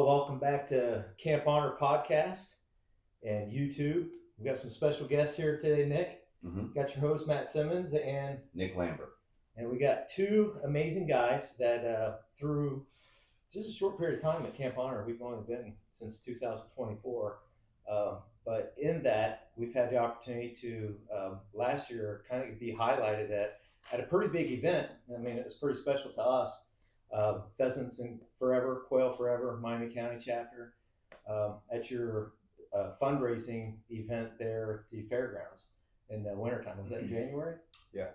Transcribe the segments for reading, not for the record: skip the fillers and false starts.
Well, welcome back to Camp Honor Podcast and YouTube. We got some special guests here today, Nick. Got your host, Matt Simmons, and Nick Lambert. And we got two amazing guys that through just a short period of time at Camp Honor, we've only been since 2024. But in that, we've had the opportunity to last year kind of be highlighted at a pretty big event. I mean, it was pretty special to us. Pheasants and Forever, Quail Forever, Miami County chapter, at your fundraising event there at the fairgrounds in the wintertime. Was that in January? Yeah.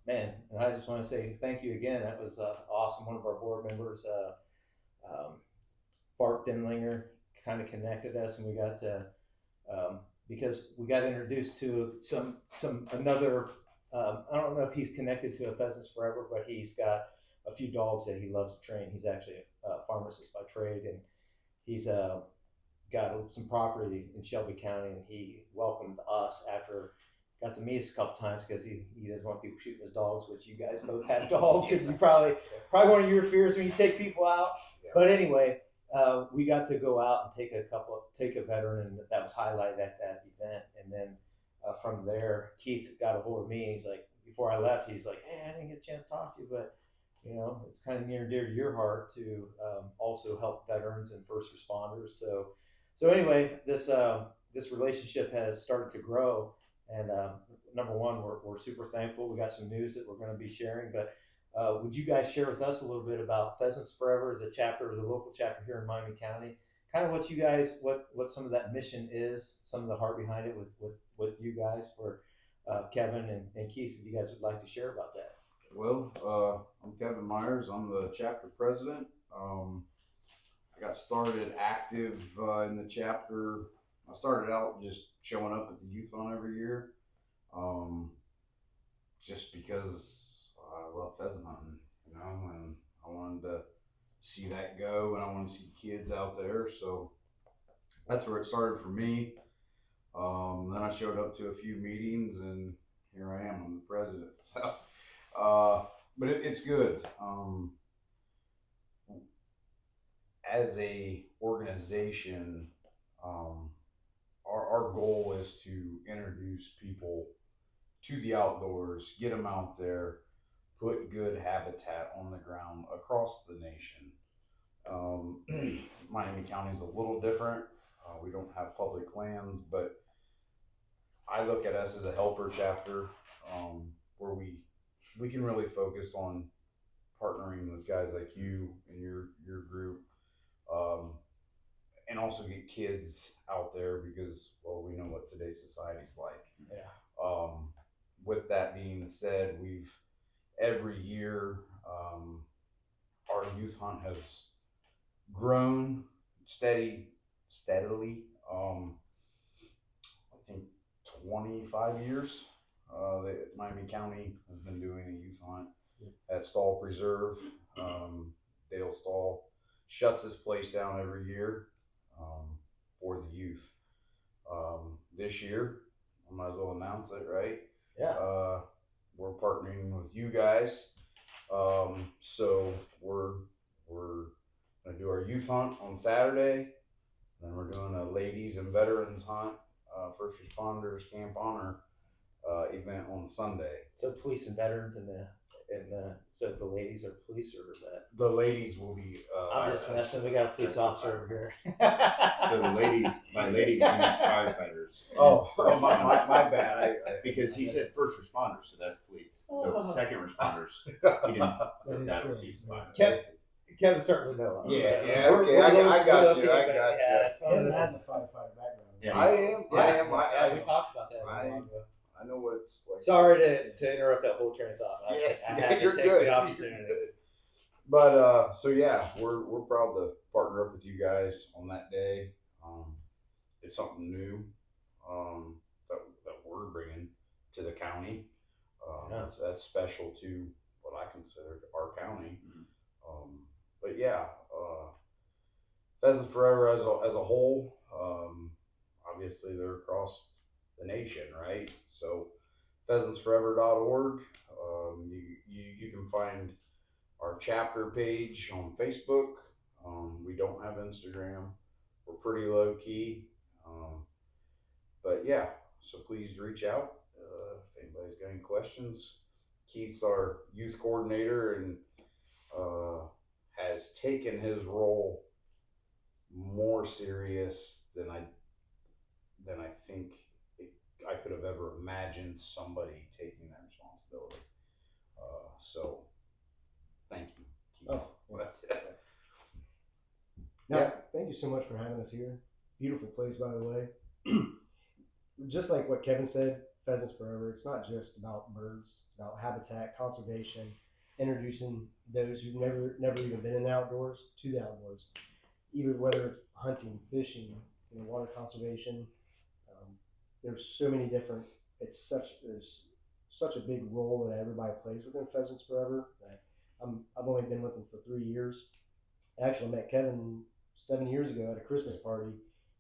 Man, and I just want to say thank you again. That was awesome. One of our board members, Bart Denlinger, kind of connected us, and we got to because we got introduced to another. I don't know if he's connected to a Pheasants Forever, but he's got a few dogs that he loves to train. He's actually a pharmacist by trade, and he's got some property in Shelby County, and he welcomed us after got to meet us a couple times because he doesn't want people shooting his dogs, which you guys both have dogs, and you probably one of your fears when you take people out. Yeah. But anyway, we got to go out and take a veteran, and that was highlighted at that event. And then from there, Keith got a hold of me, and he's like, before I left, he's like, "Hey, I didn't get a chance to talk to you, but you know, it's kind of near and dear to your heart to also help veterans and first responders." So anyway, this relationship has started to grow, and number one, we're super thankful. We got some news that we're going to be sharing, but would you guys share with us a little bit about Pheasants Forever, the local chapter here in Miami County, kind of what you guys, what some of that mission is, some of the heart behind it with you guys, for Kevin and Keith, if you guys would like to share about that. Well, I'm Kevin Myers. I'm the chapter president. I got started active in the chapter. I started out just showing up at the youth hunt every year, just because I love pheasant hunting, you know, and I wanted to see that go, and I wanted to see kids out there. So that's where it started for me. Then I showed up to a few meetings, and here I am. I'm the president. So. But it's good. As a organization, our goal is to introduce people to the outdoors, get them out there, put good habitat on the ground across the nation. Miami County is a little different. We don't have public lands, but I look at us as a helper chapter, where we can really focus on partnering with guys like you and your group, and also get kids out there because, well, we know what today's society's like. Yeah. With that being said, we've every year our youth hunt has grown steadily. I think 25 years. Miami County has been doing a youth hunt at Stall Preserve. Dale Stall shuts his place down every year for the youth. This year, I might as well announce it, right? Yeah. We're partnering with you guys. So we're gonna do our youth hunt on Saturday, then we're doing a ladies and veterans hunt, first responders Camp Honor event on Sunday. So police and veterans so the ladies are police, or is that? The ladies will be. I'm just messing. We got a police officer over here. So the ladies, my ladies mean firefighters. Oh, my bad. Because he said first responders, so that's police. So second responders, he didn't. That would be fine. Kevin certainly knows. Yeah. Okay, I got you. Kevin has a firefighter background. Yeah, I am. We talked about that. I know what it's like. Sorry to interrupt that whole train of thought. I had you're to take good. the opportunity. You're good. But so yeah, we're proud to partner up with you guys on that day. It's something new that we're bringing to the county. That's special to what I consider our county. Mm-hmm. But yeah, Pheasants Forever as a whole. Obviously, they're across the nation, right? So pheasantsforever.org. You can find our chapter page on Facebook. We don't have Instagram. We're pretty low key. But yeah, so please reach out if anybody's got any questions. Keith's our youth coordinator and has taken his role more serious than I think I could have ever imagined somebody taking that responsibility. So thank you, Keith. Oh, yes. No, thank you so much for having us here. Beautiful place, by the way. Just like what Kevin said, Pheasants Forever, it's not just about birds, it's about habitat, conservation, introducing those who've never even been in the outdoors to the outdoors. Even whether it's hunting, fishing, water conservation. There's so many different, there's such a big role that everybody plays within Pheasants Forever that I've only been with them for 3 years. I actually met Kevin 7 years ago at a Christmas party.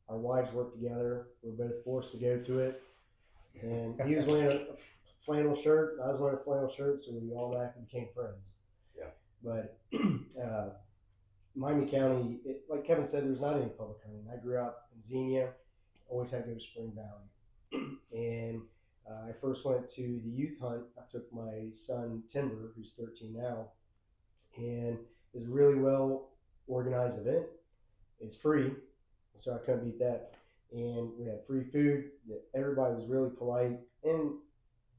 Our wives worked together. We were both forced to go to it. And he was wearing a flannel shirt. I was wearing a flannel shirt, so we all automatically became friends. Yeah. But Miami County, like Kevin said, there's not any public hunting. I grew up in Xenia, always had to go to Spring Valley. And I first went to the youth hunt. I took my son, Timber, who's 13 now, and it's a really well organized event. It's free, so I couldn't beat that. And we had free food. Everybody was really polite, and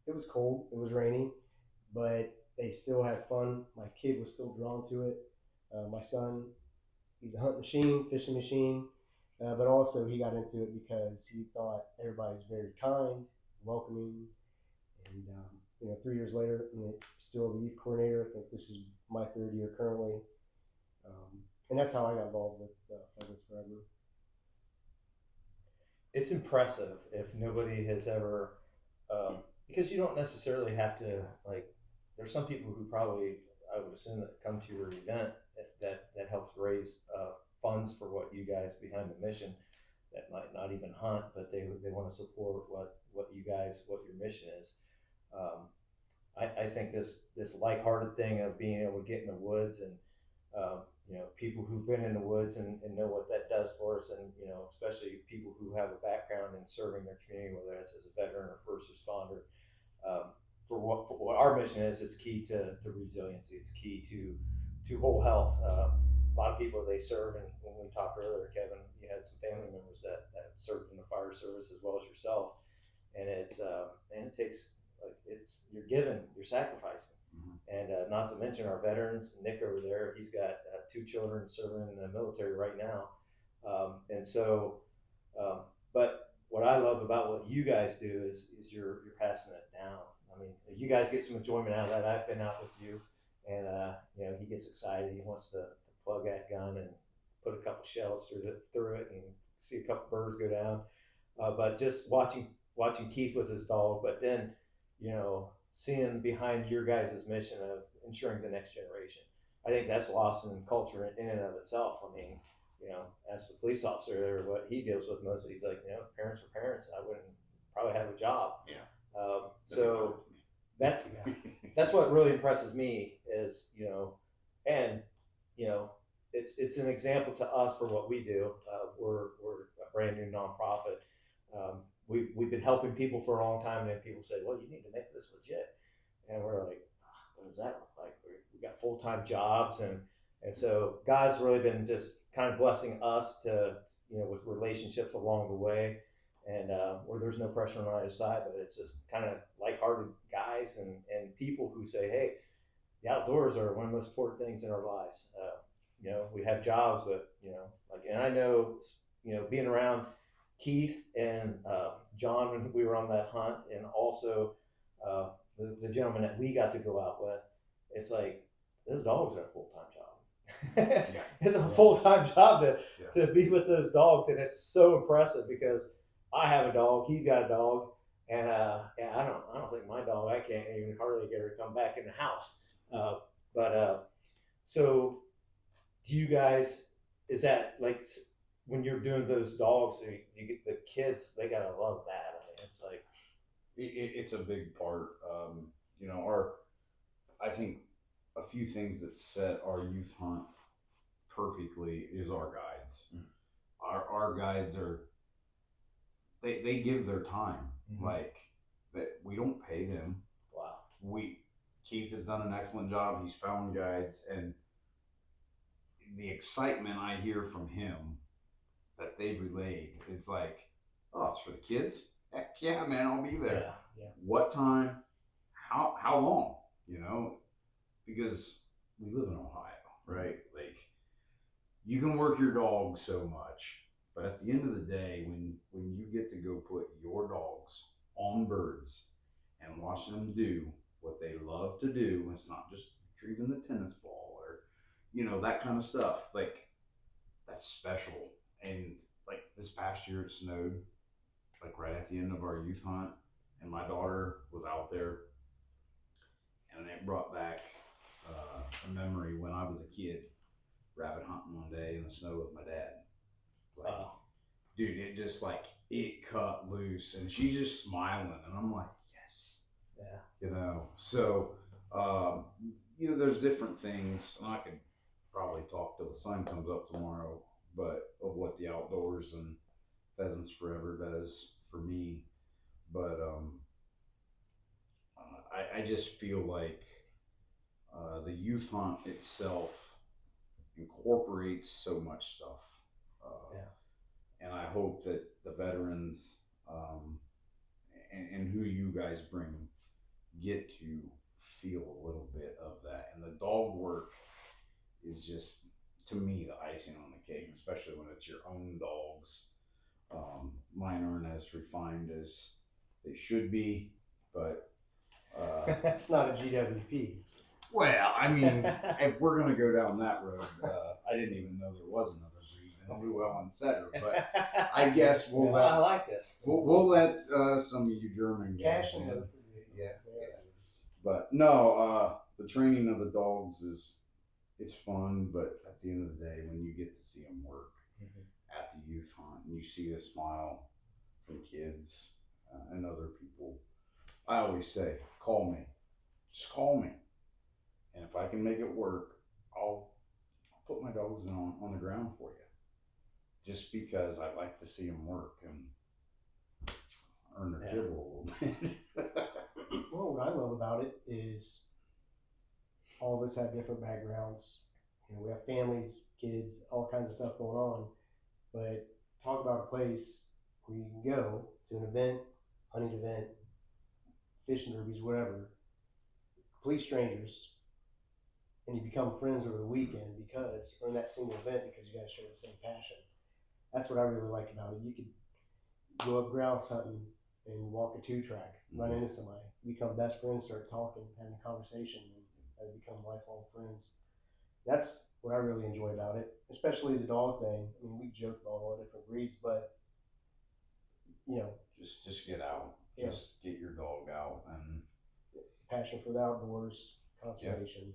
it was cold. It was rainy, but they still had fun. My kid was still drawn to it. My son, he's a hunt machine, fishing machine, but also he got into it because he thought everybody was very kind, welcoming, and 3 years later, I'm still the youth coordinator. I think this is my 3rd year currently, and that's how I got involved with Pheasants Forever. It's impressive if nobody has ever, because you don't necessarily have to, like, there's some people who probably, I would assume, that come to your event that helps raise funds for what you guys behind the mission that might not even hunt, but they want to support what your mission is. I think this lighthearted thing of being able to get in the woods and people who've been in the woods and know what that does for us, and especially people who have a background in serving their community, whether that's as a veteran or first responder. For what our mission is, it's key to resiliency. It's key to whole health. A lot of people they serve, and when we talked earlier, Kevin, you had some family members that served in the fire service as well as yourself, and it takes, like, you're giving, you're sacrificing. And not to mention our veterans, Nick over there, he's got 2 children serving in the military right now. But what I love about what you guys do is you're passing it down. I mean, you guys get some enjoyment out of that. I've been out with you, and he gets excited. He wants to plug that gun and put a couple shells through it and see a couple birds go down. But just watching Keith with his dog, but then seeing behind your guys' mission of ensuring the next generation. I think that's lost in culture in and of itself. I mean, as the police officer, what he deals with mostly, he's like, if parents were parents, I wouldn't probably have a job. Yeah. So that's what really impresses me is, it's an example to us for what we do. We're a brand new nonprofit. We've been helping people for a long time, and then people say, well, you need to make this legit. And we're like, what does that look like? We got full-time jobs. And so God's really been just kind of blessing us to, with relationships along the way, and where there's no pressure on either side, but it's just kind of lighthearted guys and people who say, hey, the outdoors are one of the most important things in our lives. We have jobs, but, and I know, being around Keith and John when we were on that hunt, and also the gentleman that we got to go out with, it's like those dogs are a full-time job. It's a full-time job to be with those dogs, and it's so impressive because I have a dog, he's got a dog, and I don't think my dog, I can't even hardly get her to come back in the house. So do you guys, is that like, when you're doing those dogs, you get the kids, they gotta love that. I mean, it's like, it's a big part. I think a few things that set our youth hunt perfectly is our guides. Our guides are, they give their time. Like, that we don't pay them. Wow. Keith has done an excellent job. He's found guides, and the excitement I hear from him that they've relayed, it's like, oh, it's for the kids. Heck yeah, man, I'll be there. Yeah. What time? How long? You know, because we live in Ohio, right? Like, you can work your dog so much, but at the end of the day, when you get to go put your dogs on birds and watch them do what they love to do, it's not just retrieving the tennis ball or, you know, that kind of stuff. Like, that's special. And like this past year, it snowed, like right at the end of our youth hunt, and my daughter was out there, and it brought back a memory when I was a kid, rabbit hunting one day in the snow with my dad. Like, dude, it just like, it cut loose, and she's just smiling, and I'm like, yes. Yeah. You know, so, you know, there's different things, and I could probably talk till the sun comes up tomorrow, but of what the outdoors and Pheasants Forever does for me. But I just feel like the youth hunt itself incorporates so much stuff. And I hope that the veterans and who you guys bring get to feel a little bit of that. And the dog work is just, to me, the icing on the cake, especially when it's your own dogs. Mine aren't as refined as they should be, but It's not a GWP. well, I mean, if we're gonna go down that road, I didn't even know there was another breed, and Llewellyn setter. But I guess we'll I let like this. we'll let some of you German guys Cash and in. Yeah. But no, the training of the dogs it's fun, but at the end of the day, when you get to see them work at the youth hunt and you see the smile from kids and other people, I always say, call me, just call me, and if I can make it work, I'll put my dogs on the ground for you, just because I like to see them work and earn their kibble a little bit. Well, what I love about it is all of us have different backgrounds. You know, we have families, kids, all kinds of stuff going on. But talk about a place where you can go to an event, hunting event, fishing derbies, whatever, complete strangers, and you become friends over the weekend because, or in that single event, because you guys share the same passion. That's what I really like about it. You could go up grouse hunting and walk a 2-track, run into somebody, become best friends, start talking, having a conversation, and become lifelong friends. That's what I really enjoy about it, especially the dog thing. I mean, we joke about all the different breeds, but you know, just get out, just get your dog out, and passion for the outdoors, conservation,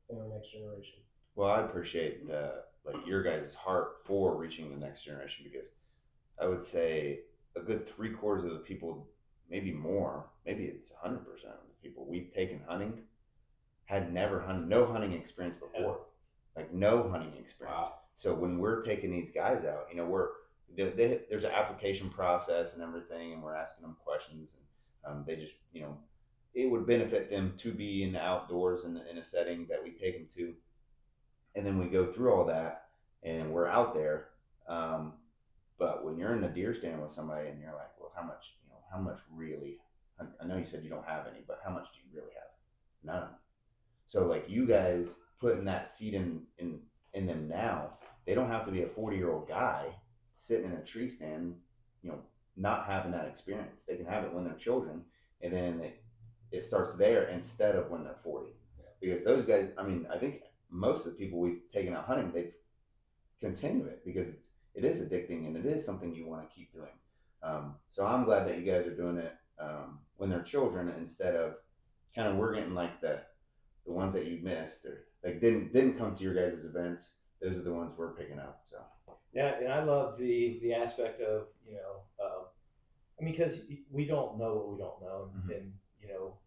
and our next generation. Well, I appreciate your guys' heart for reaching the next generation, because I would say a good 3/4 of the people, maybe more, maybe it's 100% of the people we've taken hunting had never hunted, no hunting experience before, like no hunting experience. Wow. So when we're taking these guys out, you know, there's an application process and everything, and we're asking them questions, and they just, you know, it would benefit them to be in the outdoors in a setting that we take them to, and then we go through all that, and we're out there. But when you're in the deer stand with somebody, and you're like, well, how much really? I know you said you don't have any, but how much do you really have? None. So like, you guys putting that seed in them now, they don't have to be a 40-year-old guy sitting in a tree stand, you know, not having that experience. They can have it when they're children, and then it starts there instead of when they're 40. Because those guys, I mean, I think most of the people we've taken out hunting, they've continue it because it is addicting, and it is something you want to keep doing. So I'm glad that you guys are doing it when they're children, instead of kind of, we're getting like the ones that you missed or like didn't come to your guys' events. Those are the ones we're picking up. So yeah, and I love the aspect of, you know, I mean, because we don't know what we don't know, and you know,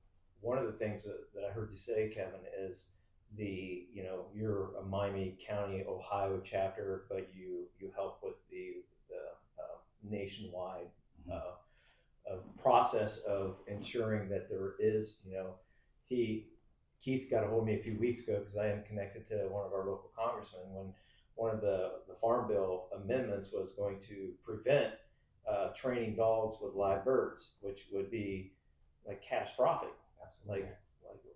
one of the things that I heard you say, Kevin, is you're a Miami County, Ohio chapter, but you help with the nationwide process of ensuring that there is, Keith got a hold of me a few weeks ago because I am connected to one of our local congressmen when one of the Farm Bill amendments was going to prevent training dogs with live birds, which would be like catastrophic. Absolutely. Like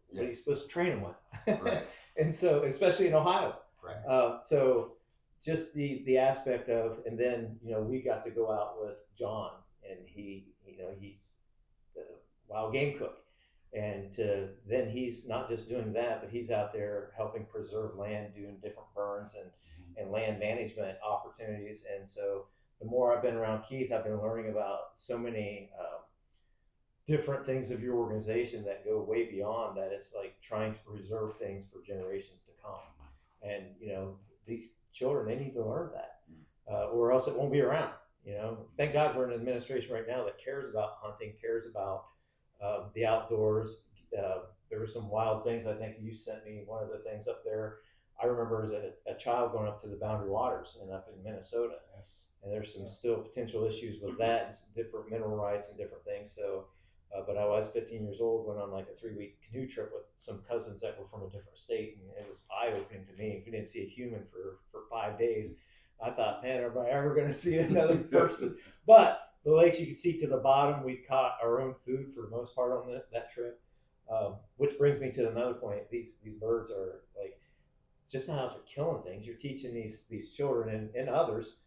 what are you supposed to train them with? Right. And so, especially in Ohio. Right. So just the aspect of, and then, we got to go out with John, and he's the wild game cook. And then he's not just doing that, but he's out there helping preserve land, doing different burns and land management opportunities. And so the more I've been around Keith, I've been learning about so many different things of your organization that go way beyond that. It's like trying to preserve things for generations to come. And, these children, they need to learn that, or else it won't be around. Thank God we're in an administration right now that cares about hunting, cares about the outdoors. There were some wild things. I think you sent me one of the things up there. I remember as a child going up to the Boundary Waters and up in Minnesota. Yes. And there's some still potential issues with that, and different mineral rights and different things. So, but I was 15 years old, went on like a 3-week canoe trip with some cousins that were from a different state, and it was eye-opening to me. We didn't see a human for 5 days. I thought, man, am I ever going to see another person? But the lakes you can see to the bottom. We caught our own food for the most part on that trip, which brings me to another point. These birds are like just not out there killing things. You're teaching these children and others,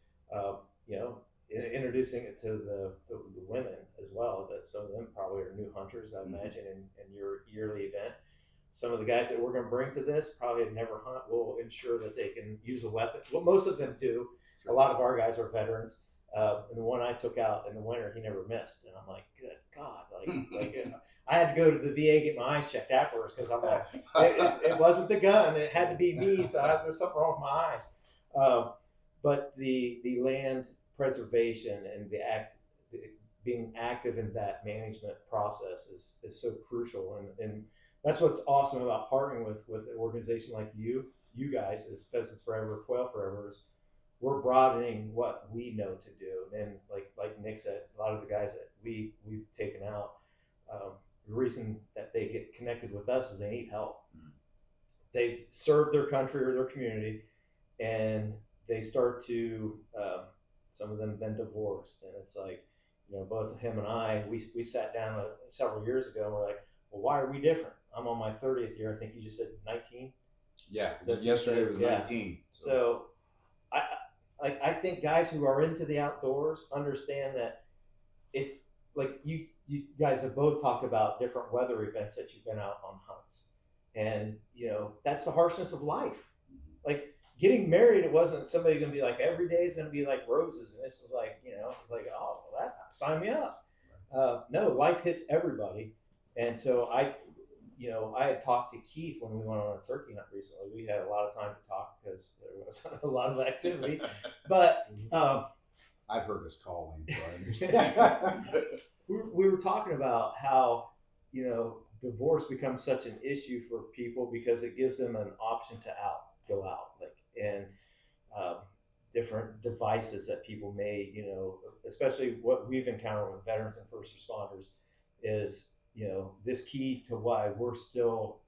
introducing it to the women as well. That some of them probably are new hunters, I imagine, in your yearly event. Some of the guys that we're going to bring to this probably have never hunt. We'll ensure that they can use a weapon. Well, most of them do. A lot of our guys are veterans. And the one I took out in the winter, he never missed. And I'm like, good God. I had to go to the VA, get my eyes checked afterwards because I'm like, it wasn't the gun. It had to be me. So there's something wrong with my eyes. But the land preservation and being active in that management process is so crucial. And that's what's awesome about partnering with an organization like you guys, as Pheasants Forever, Quail Forever, is we're broadening what we know to do. And like Nick said, a lot of the guys that we've taken out, the reason that they get connected with us is they need help. They've served their country or their community, and they start to, some of them have been divorced. And it's like, both him and I, we sat down several years ago and we're like, well, why are we different? I'm on my 30th year. I think you just said 19. Yeah. Yesterday was 19. So I think guys who are into the outdoors understand that it's like you guys have both talked about different weather events that you've been out on hunts, and that's the harshness of life. Like getting married, it wasn't somebody going to be like every day is going to be like roses, and this is like it's like, oh, well, that sign me up. No, life hits everybody, and so I had talked to Keith when we went on a turkey hunt recently. We had a lot of time to talk because there was a lot of activity. But I've heard us calling, so I understand. we were talking about how divorce becomes such an issue for people because it gives them an option to go out, and different devices that people may, especially what we've encountered with veterans and first responders is. This key to why we're still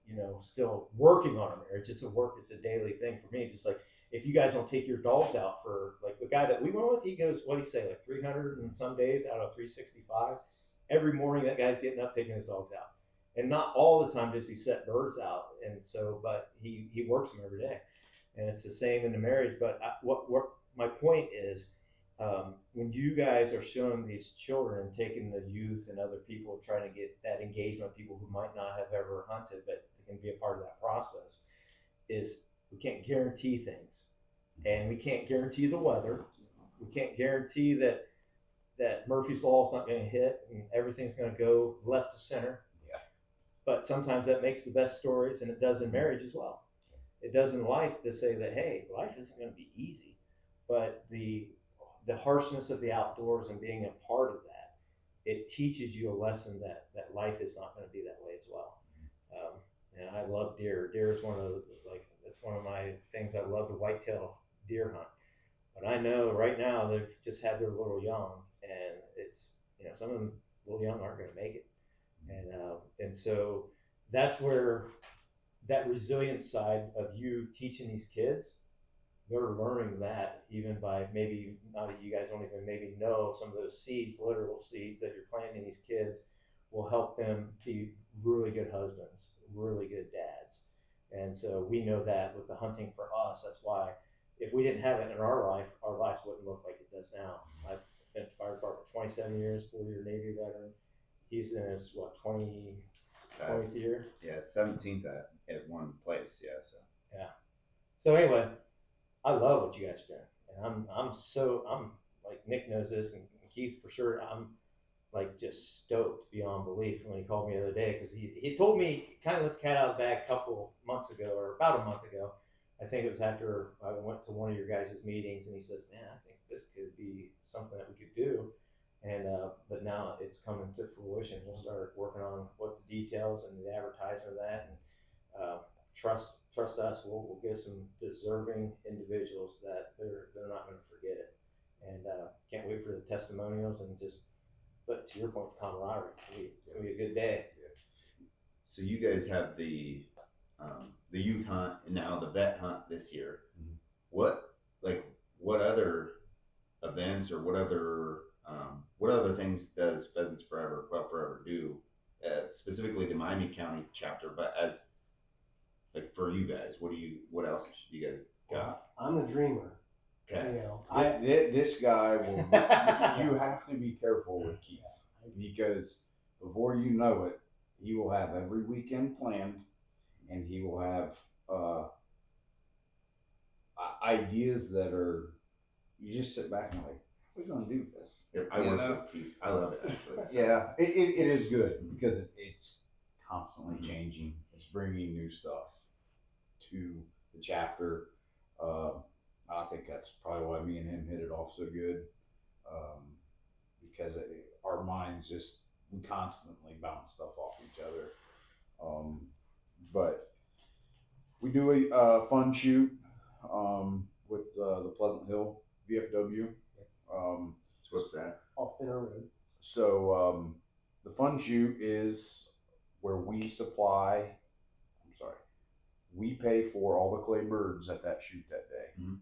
working on our marriage. It's a daily thing for me. Just like if you guys don't take your dogs out for like the guy that we went with, he goes, what do you say, like 300 and some days out of 365. Every morning that guy's getting up, taking his dogs out. And not all the time does he set birds out. And so, but he works them every day. And it's the same in the marriage. But what my point is, when you guys are showing these children, taking the youth and other people, trying to get that engagement, people who might not have ever hunted, but can be a part of that process, is we can't guarantee things. And we can't guarantee the weather. We can't guarantee that Murphy's Law is not going to hit and everything's going to go left to center. Yeah. But sometimes that makes the best stories, and it does in marriage as well. It does in life to say that, hey, life isn't going to be easy, but the harshness of the outdoors and being a part of that, it teaches you a lesson that life is not going to be that way as well. And I love love deer. Deer is it's one of my things. I love to whitetail deer hunt. But I know right now they've just had their little young, and it's some of them little young aren't going to make it, and so that's where that resilient side of you teaching these kids, they're learning that even by maybe now that you guys don't even maybe know some of those seeds, literal seeds that you're planting in these kids, will help them be really good husbands, really good dads, and so we know that with the hunting for us. That's why if we didn't have it in our life, our lives wouldn't look like it does now. I've been at the fire department 27 years, 4-year Navy veteran. He's in his, 20th year? Yeah, 17th at one place, yeah. So Yeah. So anyway, I love what you guys are doing. And I'm like, Nick knows this, and Keith for sure, I'm like just stoked beyond belief when he called me the other day, because he told me, kind of let the cat out of the bag a couple months ago, or about a month ago. I think it was after I went to one of your guys' meetings, and he says, "Man, I think this could be something that we could do." And but now it's coming to fruition. We'll start working on what the details and the advertisement of that, and trust us. We'll get some deserving individuals that they're not going to forget it. And can't wait for the testimonials, and just, but to your point, the camaraderie. It's gonna be a good day. So you guys have the youth hunt and now the vet hunt this year. Mhm. What other events or what other things does Pheasants Forever, Quail Forever do, specifically the Miami County chapter, but as like for you guys, what else do you guys got? I'm a dreamer. Okay. This guy will. You have to be careful with Keith, because before you know it, he will have every weekend planned, and he will have ideas that are. You just sit back and like, we're gonna do this. I work with Keith. I love it actually. Yeah, it is good because it's constantly changing. It's bringing new stuff to the chapter. I think that's probably why me and him hit it off so good, because our minds we constantly bounce stuff off each other. But we do a fun shoot with the Pleasant Hill VFW. So what's that? Off Thinner Road. So the fun shoot is where we pay for all the clay birds at that shoot that day. Mhm.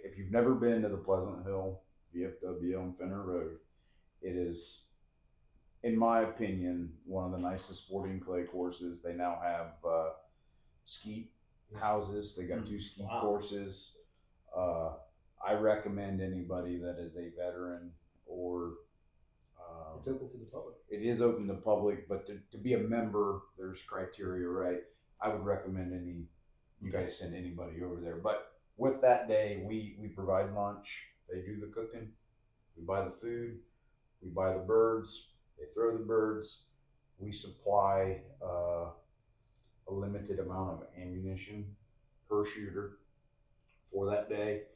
If you've never been to the Pleasant Hill VFW on Fenner Road, it is, in my opinion, one of the nicest sporting clay courses. They now have skeet houses. They got 2 skeet courses. I recommend anybody that is a veteran or It's open to the public. it is open to public, but to be a member, there's criteria, right? I would recommend you guys send anybody over there. But with that day, we provide lunch. They do the cooking. We buy the food. We buy the birds. They throw the birds. We supply a limited amount of ammunition per shooter for that day.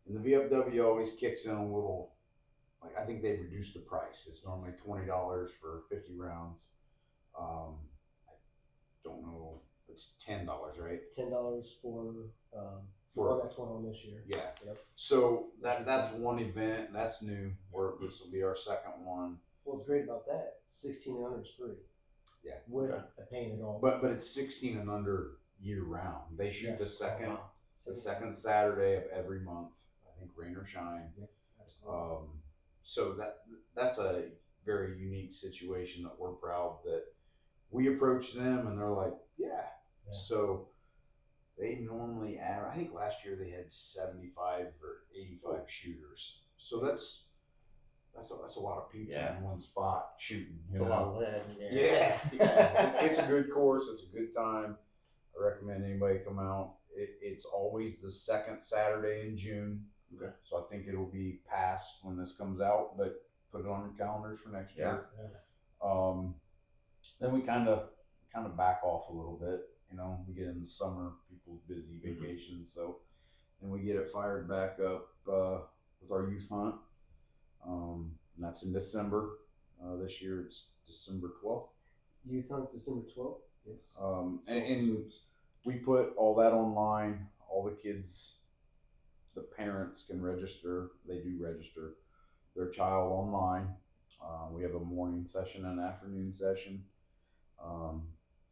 And the VFW always kicks in a little. I think they've reduced the price. It's normally $20 for 50 rounds. I don't know. It's $10, right? $10 for that's going on this year. Yeah. Yep. So that's one event. That's new. This will be our second one. What's great about that? 16 and under is free. Yeah. With a paint at all. But it's 16 and under year round. They shoot the second Wow. Saturday of every month. I think rain or shine. Yep, absolutely. So that's a very unique situation that we're proud that we approach them and they're like, yeah. So they normally average, I think last year they had 75 or 85 shooters. So that's a lot of people in one spot shooting. It's a lot of lead in there. Yeah. It's a good course. It's a good time. I recommend anybody come out. It's always the second Saturday in June. Okay. So I think it'll be past when this comes out, but put it on your calendars for next year. Then we kind of back off a little bit. We get in the summer, people's busy vacations, so then we get it fired back up with our youth hunt. And that's in December. This year it's December 12th. Youth hunts December 12th. Yes. And we put all that online. All the kids, the parents can register. They do register their child online. We have a morning session and an afternoon session.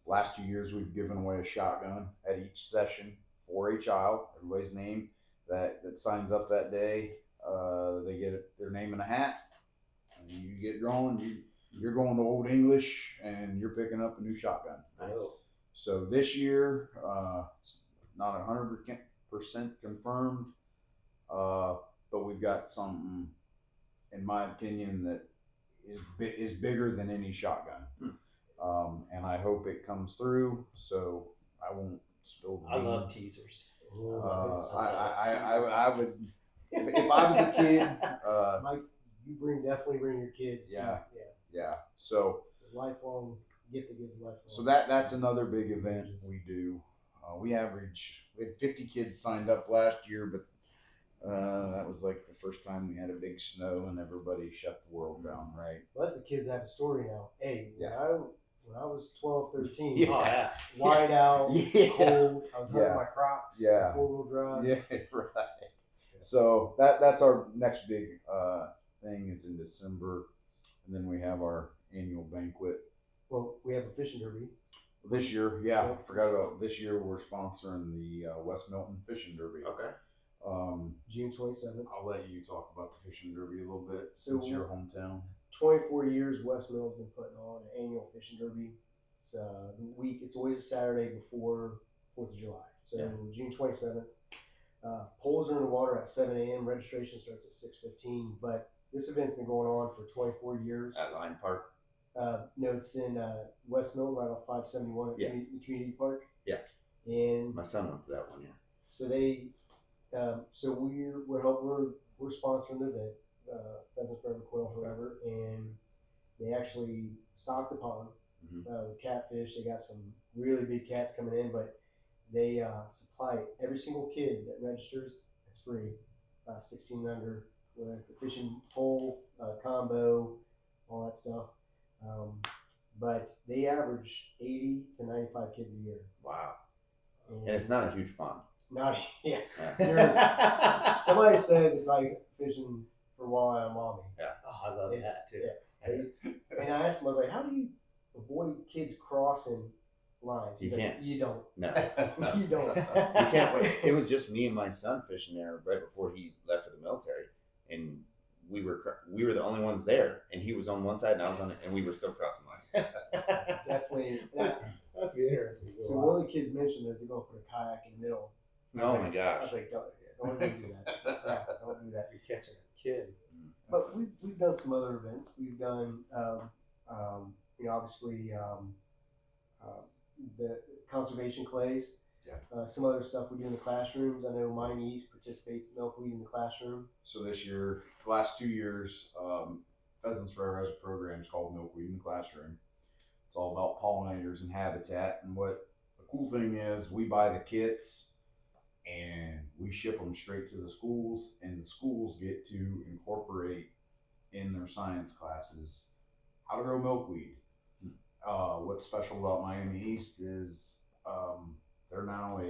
Last 2 years, we've given away a shotgun at each session for a child. Everybody's name that signs up that day, they get their name in a hat. And you get drawn. You're going to Old English, and you're picking up a new shotgun. Nice. So this year, it's not 100% confirmed, but we've got something, in my opinion, that is bigger than any shotgun. And I hope it comes through. So I won't spill the beans. I love teasers. I would, if I was a kid, Mike, you definitely bring your kids. yeah. So it's a lifelong gift that gives lifelong. So that's another big event we do. We had 50 kids signed up last year, but that was like the first time we had a big snow and everybody shut the world down, right? But the kids have a story now. Hey, when I was 12, 13, Yeah. white out, cold, I was hunting my crocs, Yeah. 4-wheel drive. Yeah, right. So that's our next big thing is in December, and then we have our annual banquet. Well, we have a fishing derby. This year, I forgot about this year. We're sponsoring the West Milton Fishing Derby. Okay. June 27th. I'll let you talk about the fishing derby a little bit. So it's your hometown. 24 years, West Milton's been putting on an annual fishing derby. It's It's always a Saturday before 4th of July. So June 27th. Poles are in the water at 7 a.m. Registration starts at 6:15. But this event's been going on for 24 years. At Line Park. No, it's in West Milton, right off 571 at Community Park. Yeah. And my son went to that one year. So they, we're sponsoring the event, Pheasants Forever, Quail Forever, and they actually stock the pond with catfish. They got some really big cats coming in, but they supply every single kid that registers. It's free, 16 and under, with the fishing pole, combo, all that stuff. But they average 80 to 95 kids a year. Wow. And it's not a huge pond. Not somebody says it's like fishing for walleye on mommy. Yeah. Oh, I love that too. Yeah. And I asked him, I was like, how do you avoid kids crossing lines? He's like, you don't. No. You don't. You can't. It was just me and my son fishing there right before he left for the military, and we were the only ones there, and he was on one side and I was on it, and we were still crossing lines. Definitely. That'd be interesting. So one of the kids mentioned that they're going to put a kayak in the middle. Oh my gosh! I was like, don't even do that. Yeah, don't do that. You're catching a kid. But we've done some other events. We've done, obviously the conservation clays. Yeah. Some other stuff we do in the classrooms. I know Miami East participates in milkweed in the classroom. So this year, the last 2 years, Pheasants Forever has a program called Milkweed in the Classroom. It's all about pollinators and habitat. And what the cool thing is, we buy the kits and we ship them straight to the schools, and the schools get to incorporate in their science classes how to grow milkweed. What's special about Miami East is they're now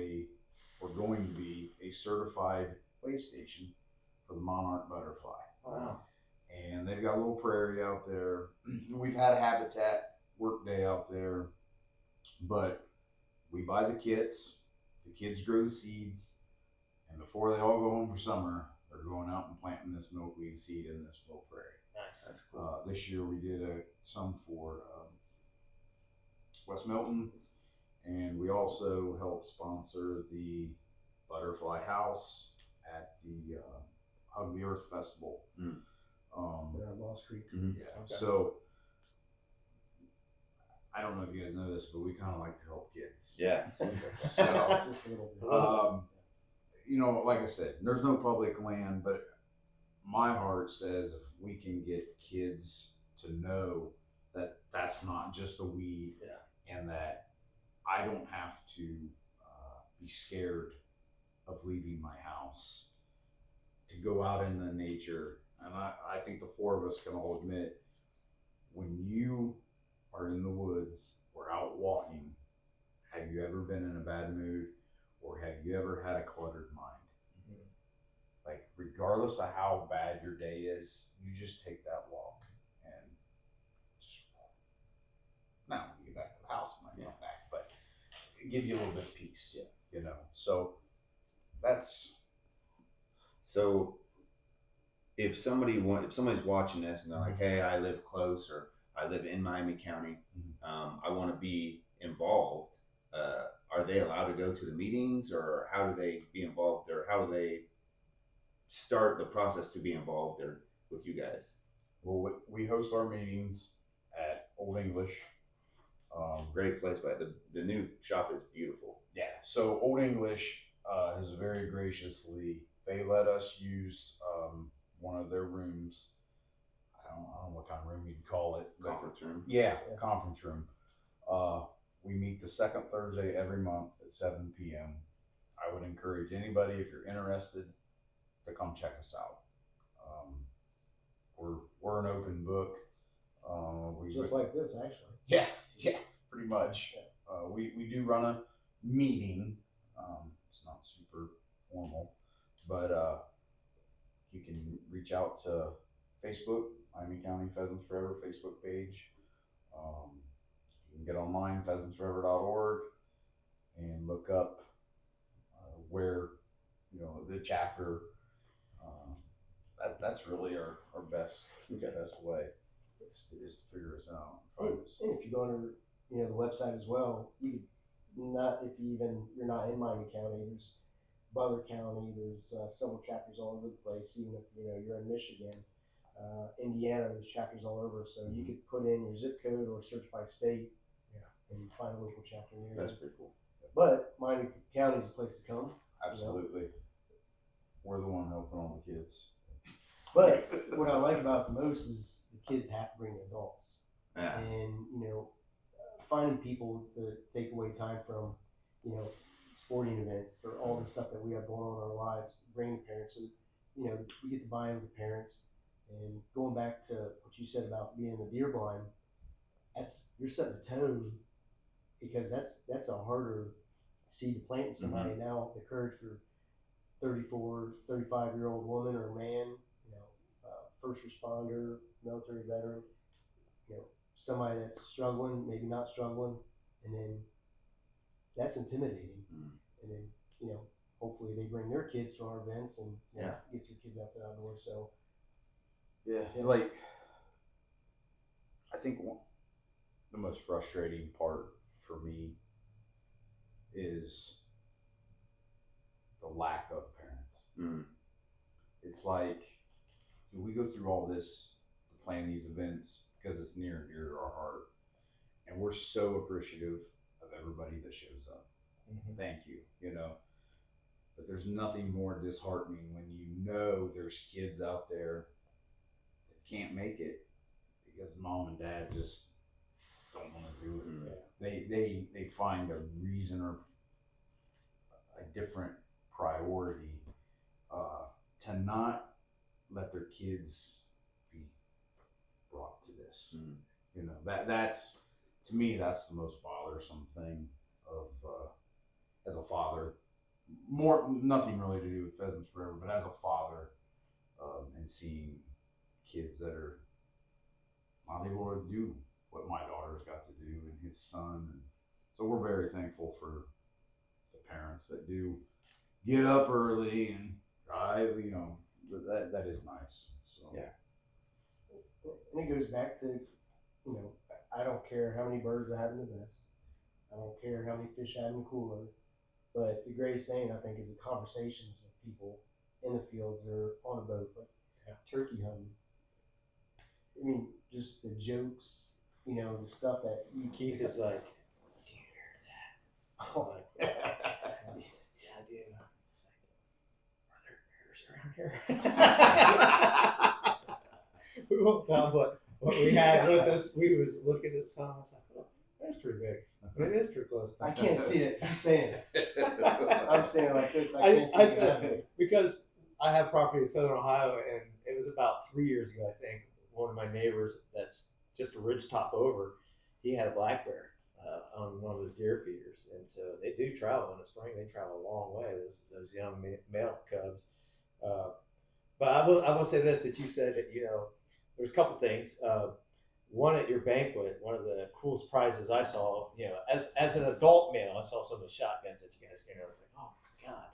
we're going to be a certified play station for the monarch butterfly. Wow. And they've got a little prairie out there. We've had a habitat work day out there, but we buy the kits, the kids grow the seeds, and before they all go home for summer, they're going out and planting this milkweed seed in this little prairie. Nice. That's cool. This year we did some for West Milton, and we also helped sponsor the Butterfly House at the Hug the Earth Festival. Lost Creek. Yeah. Okay. So I don't know if you guys know this, but we kind of like to help kids. Yeah. So Just a little bit. Like I said, there's no public land, but my heart says if we can get kids to know that that's not just a weed, and that I don't have to be scared of leaving my house to go out into nature. And I think the four of us can all admit, when you are in the woods or out walking, have you ever been in a bad mood, or have you ever had a cluttered mind? Like, regardless of how bad your day is, you just take that walk and just, now when you get back to the house, might not back, but it gives you a little bit of peace. Yeah. You know, so that's, So if somebody's watching this and they're like, hey, I live close, or I live in Miami County, I want to be involved. Are they allowed to go to the meetings, or how do they be involved, or how do they start the process to be involved there with you guys? well, we host our meetings at Old English. Great place, but the new shop is beautiful. Yeah. So Old English has very graciously, they let us use one of their rooms. I don't know what kind of room you'd call it. Conference room. Yeah, conference room. We meet the second Thursday every month at 7 p.m. I would encourage anybody, if you're interested, to come check us out. We're an open book. Just like this, actually. Yeah, pretty much. We do run a meeting. It's not super formal, but you can reach out to Facebook, Miami County Pheasants Forever Facebook page. You can get online, pheasantsforever.org, and look up where, the chapter. That's really our best way is to figure us out. And if you go under, the website as well, you could not, if you're not in Miami County, there's Butler County, there's several chapters all over the place. Even if you're in Michigan, Indiana, there's chapters all over. So you could put in your zip code or search by state, and find a local chapter near you. That's pretty cool. But Miami County is a place to come. Absolutely. We're the one helping all the kids. But what I like about it the most is the kids have to bring the adults. Yeah. And, finding people to take away time from, sporting events, for all the stuff that we have going on in our lives, bringing the parents. So, we get to buy in with the parents. And going back to what you said about being the deer blind, you're setting the tone, because that's a harder seed to plant with somebody. Now, the courage for 34, 35-year-old woman or man, first responder, military veteran, somebody that's struggling, maybe not struggling, and then that's intimidating. And then, hopefully they bring their kids to our events and gets their kids out to the outdoors. So, like, I think the most frustrating part for me is the lack of parents. It's like, we go through all this to plan these events because it's near and dear to our heart, and we're so appreciative of everybody that shows up. Thank you. But there's nothing more disheartening when there's kids out there that can't make it because mom and dad just don't want to do it. They find a reason or a different priority to not let their kids be brought to this. That's, to me, that's the most bothersome thing of as a father. Nothing really to do with Pheasants Forever, but as a father, and seeing kids that are not able to do what my daughter's got to do and his son. And so we're very thankful for the parents that do get up early and drive, that is nice. So and it goes back to, I don't care how many birds I have in the vest. I don't care how many fish I have in the cooler. But the greatest thing, I think, is the conversations with people in the fields or on a boat, like turkey hunting. I mean, just the jokes, the stuff that Keith is like, "Do you hear that?" Oh, Yeah, I did. It's like, are there bears around here? We won't found what we had with us. We was looking at some. I was like, oh, that's pretty big. But it is pretty close. I can't see it. He's saying it. I'm saying it like this. I can't see I it. said, because I have property in Southern Ohio, and it was about 3 years ago, I think, one of my neighbors that's just a ridge top over, he had a black bear on one of his deer feeders, and so they do travel in the spring. They travel a long way. Those young male cubs. Uh, but I will say this, that you said that, there's a couple things. One, at your banquet, one of the coolest prizes I saw, as an adult male, I saw some of the shotguns that you guys carried. I was like, oh my god!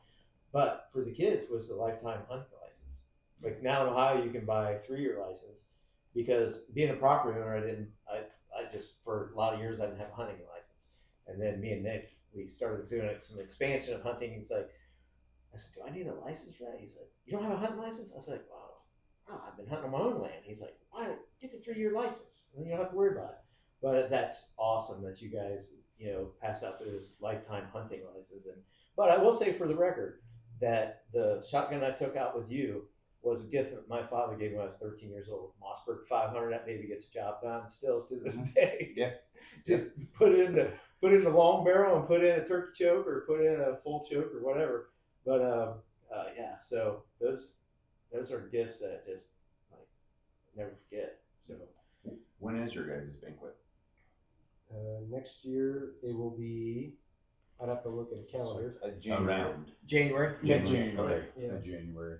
But for the kids, was the lifetime hunting license. Like now in Ohio, you can buy a 3-year license, because being a property owner, I just, for a lot of years, I didn't have a hunting license. And then me and Nick, we started doing some expansion of hunting. He's like, I said, do I need a license for that? He's like, you don't have a hunting license? I was like, wow, I've been hunting on my own land. He's like, why? Get the 3-year license, and then you don't have to worry about it. But that's awesome that you guys, pass out this lifetime hunting license. But I will say, for the record, that the shotgun I took out with you was a gift that my father gave me when I was 13 years old. Mossberg 500. That baby gets the job done still to this day. Yeah. Just put it in the long barrel and put in a turkey choke or put in a full choke or whatever. But yeah, so those are gifts that just like never forget. So When is your guys' banquet? Next year it will be. I'd have to look at a calendar. Around January. Mid-January. Yeah. Mid-January.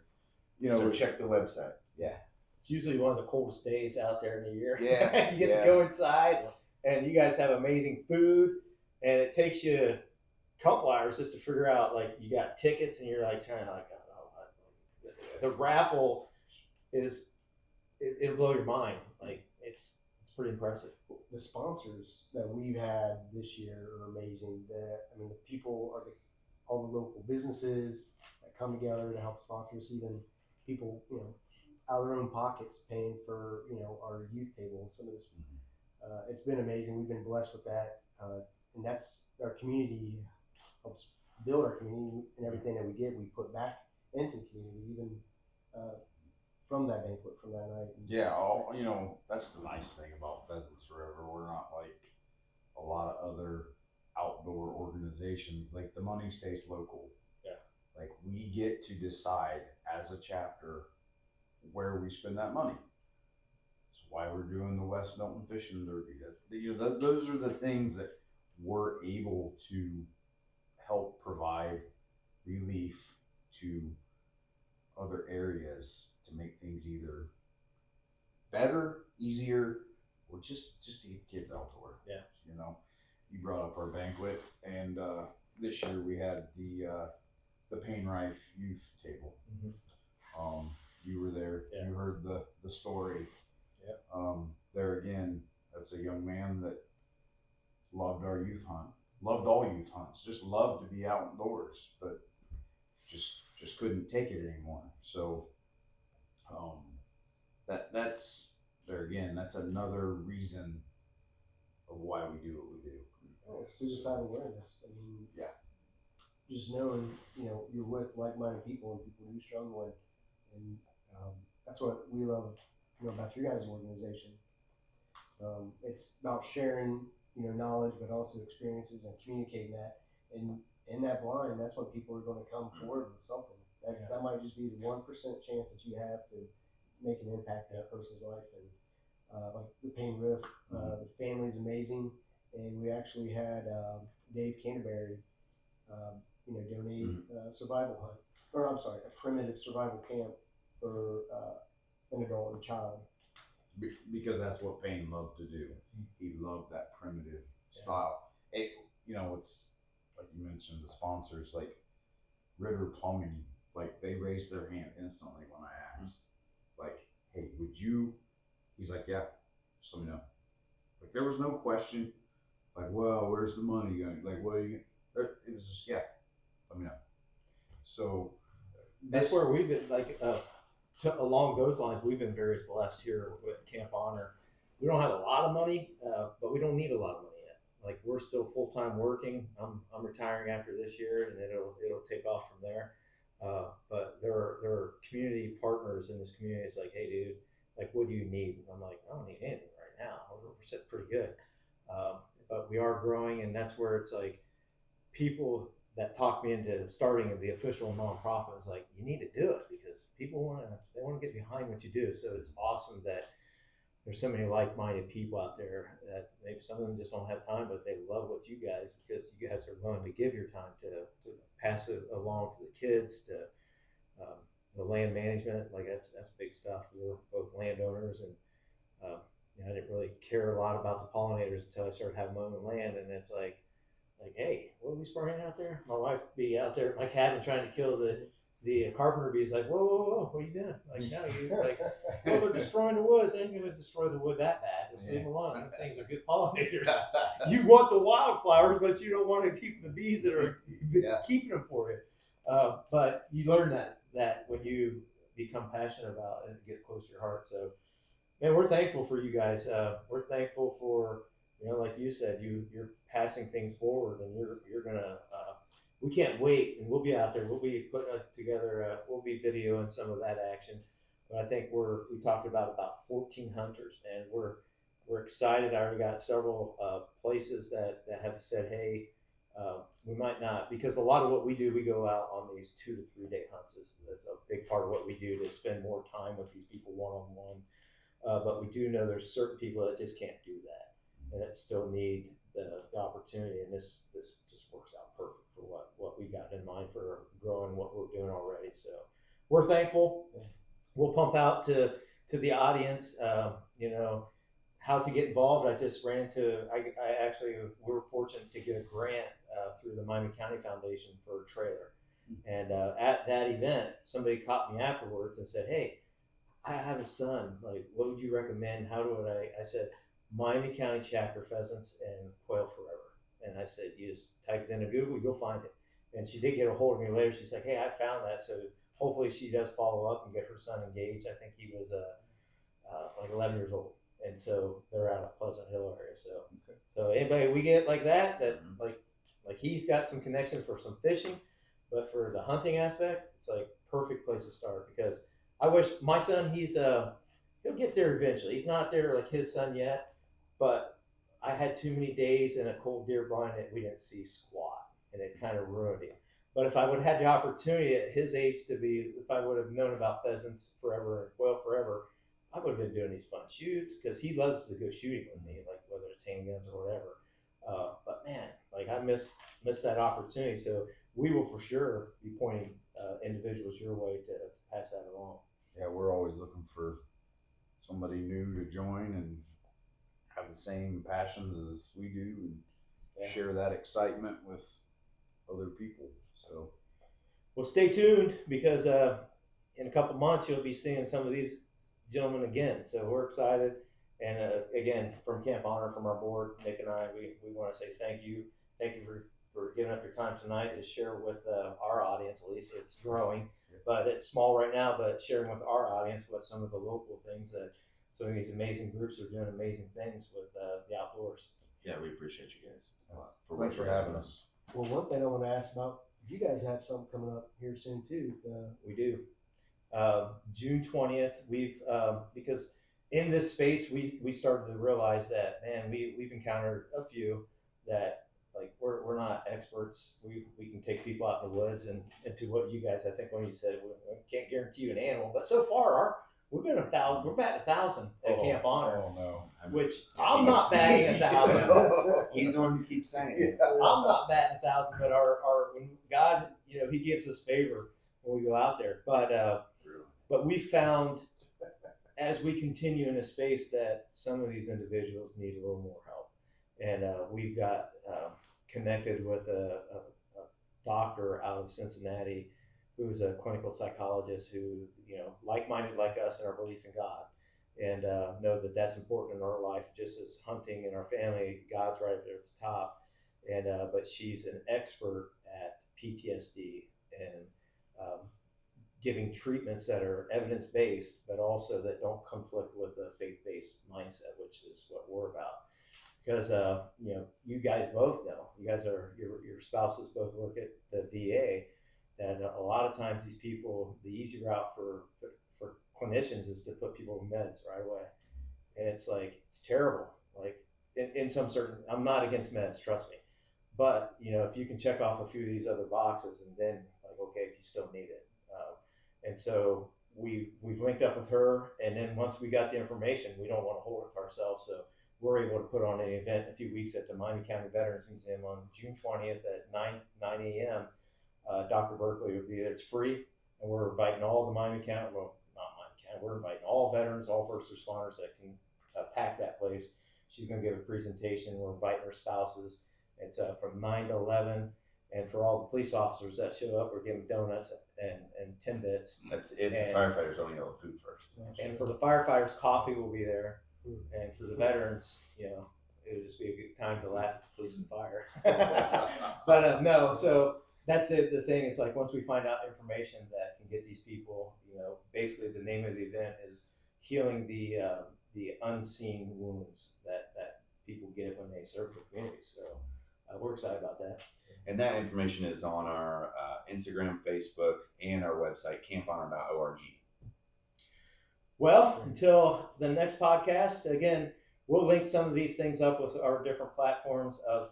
So check the website. Yeah. It's usually one of the coldest days out there in the year. Yeah, you get to go inside, and you guys have amazing food, and it takes you a couple hours just to figure out, like, you got tickets, and you're like trying to the raffle it'll blow your mind. Like it's pretty impressive. The sponsors that we've had this year are amazing. The people are all the local businesses that come together to help sponsor us. Even people, out of their own pockets paying for, our youth table. Some of this, it's been amazing. We've been blessed with that, and that's our community helps build our community, and everything that we get, we put back into the community, even from that banquet, from that night. Yeah, that's the nice thing about Pheasants Forever. We're not like a lot of other outdoor organizations. Like, the money stays local. Yeah. Like, we get to decide as a chapter where we spend that money. That's why we're doing the West Milton Fishing Derby. Those are the things that we're able to help provide relief to other areas to make things either better, easier, or just to get kids outdoor. Yeah. You brought up our banquet, and this year we had the Pain Rife Youth Table. Mm-hmm. You were there. Yeah. You heard the story. Yeah. There again, that's a young man that loved our youth hunt. Loved all youth hunts. Just loved to be outdoors, but just couldn't take it anymore. So that's there again. That's another reason of why we do what we do. Suicide awareness. Yeah. Just knowing, you're with like-minded people and people who struggle, and that's what we love, about your guys' organization. It's about sharing, knowledge, but also experiences and communicating that. And in that blind, that's when people are going to come forward with something. That might just be the 1% chance that you have to make an impact in that person's life. And like the Pain Riff, the family's amazing. And we actually had Dave Canterbury, donate a survival hunt, or I'm sorry, a primitive survival camp for an adult and child. Because that's what Payne loved to do. He loved that primitive style. It's like you mentioned, the sponsors like Ritter Plumbing, like they raised their hand instantly when I asked, like, hey, would you? He's like, yeah, just let me know. Like, there was no question. Like, well, where's the money going? Like, what are you? It was just, yeah, let me know. So That's where we've been, like, along those lines, we've been very blessed here with Camp Honor. We don't have a lot of money, but we don't need a lot of money yet. Like, we're still full-time working. I'm retiring after this year, and it'll take off from there. But there are community partners in this community. It's like, hey, dude, like, what do you need? And I'm like, I don't need anything right now. We're sitting pretty good. But we are growing, and that's where it's like people that talked me into starting the official nonprofit is like, you need to do it because people want to get behind what you do. So it's awesome that there's so many like-minded people out there that maybe some of them just don't have time, but they love what you guys, because you guys are willing to give your time to pass it along to the kids, to um, the land management. Like that's big stuff. We're both landowners, and I didn't really care a lot about the pollinators until I started having my own land, and it's like, hey, what are we spraying out there? My wife be out there at my cabin trying to kill the carpenter bees. Like, whoa, whoa, whoa, what are you doing? Like, no, you like, well, they're destroying the wood. They ain't gonna destroy the wood that bad. Just leave them alone. Them things are good pollinators. You want the wildflowers, but you don't want to keep the bees that are keeping them for you. But you learn that when you become passionate about it, it gets close to your heart. So, man, we're thankful for you guys. We're thankful for, like you said, you're passing things forward, and you're gonna. We can't wait, and we'll be out there. We'll be putting together. We'll be videoing some of that action. But I think we talked about 14 hunters, and we're excited. I already got several places that have said, hey, we might not, because a lot of what we do, we go out on these 2 to 3 day hunts. That's a big part of what we do, to spend more time with these people one-on-one. But we do know there's certain people that just can't do that, and that still need the opportunity. And this just works out perfect for what we got in mind for growing what we're doing already. So we're thankful. We'll pump out to the audience, how to get involved. I just ran into, I actually, we were fortunate to get a grant through the Miami County Foundation for a trailer. And at that event, somebody caught me afterwards and said, hey, I have a son. Like, what would you recommend? How do I said, Miami County chapter pheasants and quail forever. And I said, you just type it into Google, you'll find it. And she did get a hold of me later. She's like, hey, I found that. So hopefully she does follow up and get her son engaged. I think he was like 11 years old. And so they're out of Pleasant Hill area. So anybody we get like that like he's got some connections for some fishing, but for the hunting aspect, it's like perfect place to start. Because I wish my son, he'll get there eventually. He's not there like his son yet, but I had too many days in a cold deer blind that we didn't see squat, and it kind of ruined him. But if I would have had the opportunity at his age if I would have known about pheasants forever and quail forever, I would have been doing these fun shoots, because he loves to go shooting with me, like whether it's handguns or whatever. But man, like I missed that opportunity. So we will for sure be pointing individuals your way to pass that along. Yeah, we're always looking for somebody new to join and have the same passions as we do, and share that excitement with other people. So, well, stay tuned, because in a couple months you'll be seeing some of these gentlemen again. So we're excited. And again, from Camp Honor, from our board, Nick and I, we want to say thank you. Thank you for giving up your time tonight to share with our audience. At least it's growing, but it's small right now. But sharing with our audience what some of the local things that some of these amazing groups are doing amazing things with the outdoors. Yeah, we appreciate you guys. Thanks for having us. Well, one thing I want to ask about, if you guys have something coming up here soon too. We do. June 20th, we've because in this space we started to realize that, man, we've encountered a few that, like, we're not experts. We can take people out in the woods, and to what you guys, I think when you said we can't guarantee you an animal, but so far we've been 1,000. We're batting 1,000 at Camp Honor. Oh no! Which I'm not batting 1,000. He's the one who keeps saying it. I'm not batting 1,000, but our when God, He gives us favor when we go out there. But we found, as we continue in a space, that some of these individuals need a little more help, and we've got connected with a doctor out of Cincinnati who's a clinical psychologist who, like-minded like us in our belief in God, and know that that's important in our life, just as hunting in our family. God's right there at the top, and but she's an expert at PTSD and giving treatments that are evidence-based, but also that don't conflict with a faith-based mindset, which is what we're about. Because you guys both know, you guys are your spouses both work at the VA, that a lot of times these people, the easy route for clinicians is to put people on meds right away, and it's terrible. Like in some certain, I'm not against meds, trust me, but if you can check off a few of these other boxes, and then okay, if you still need it, and so we've linked up with her, and then once we got the information, we don't want to hold it to ourselves. So we're able to put on an event in a few weeks at the Miami County Veterans Museum on June 20th at 9 a.m. Dr. Berkeley will be there. It's free, and we're inviting all the Miami County, well, not Miami County, we're inviting all veterans, all first responders that can pack that place. She's going to give a presentation. We're inviting her spouses. It's from 9 to 11. And for all the police officers that show up, we're giving donuts and Timbits. That's if the And- firefighters only know food first. And for the firefighters, coffee will be there. And for the veterans, it'll just be a good time to laugh at the police and fire. But no, so that's it. The thing is, like, once we find out information that can get these people, basically the name of the event is healing the unseen wounds that people get when they serve the community. So we're excited about that. And that information is on our Instagram, Facebook, and our website, camphonor.org. Well, until the next podcast, again, we'll link some of these things up with our different platforms of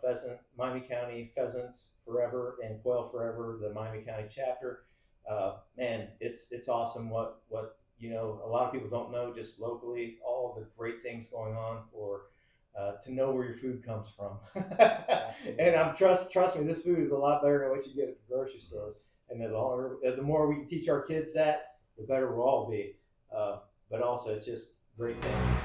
Miami County Pheasants Forever and Quail Forever, the Miami County chapter. Man, it's awesome what a lot of people don't know just locally, all the great things going on for to know where your food comes from. And trust me, this food is a lot better than what you get at the grocery stores. And the more we can teach our kids that, the better we'll all be. But also, it's just a great thing.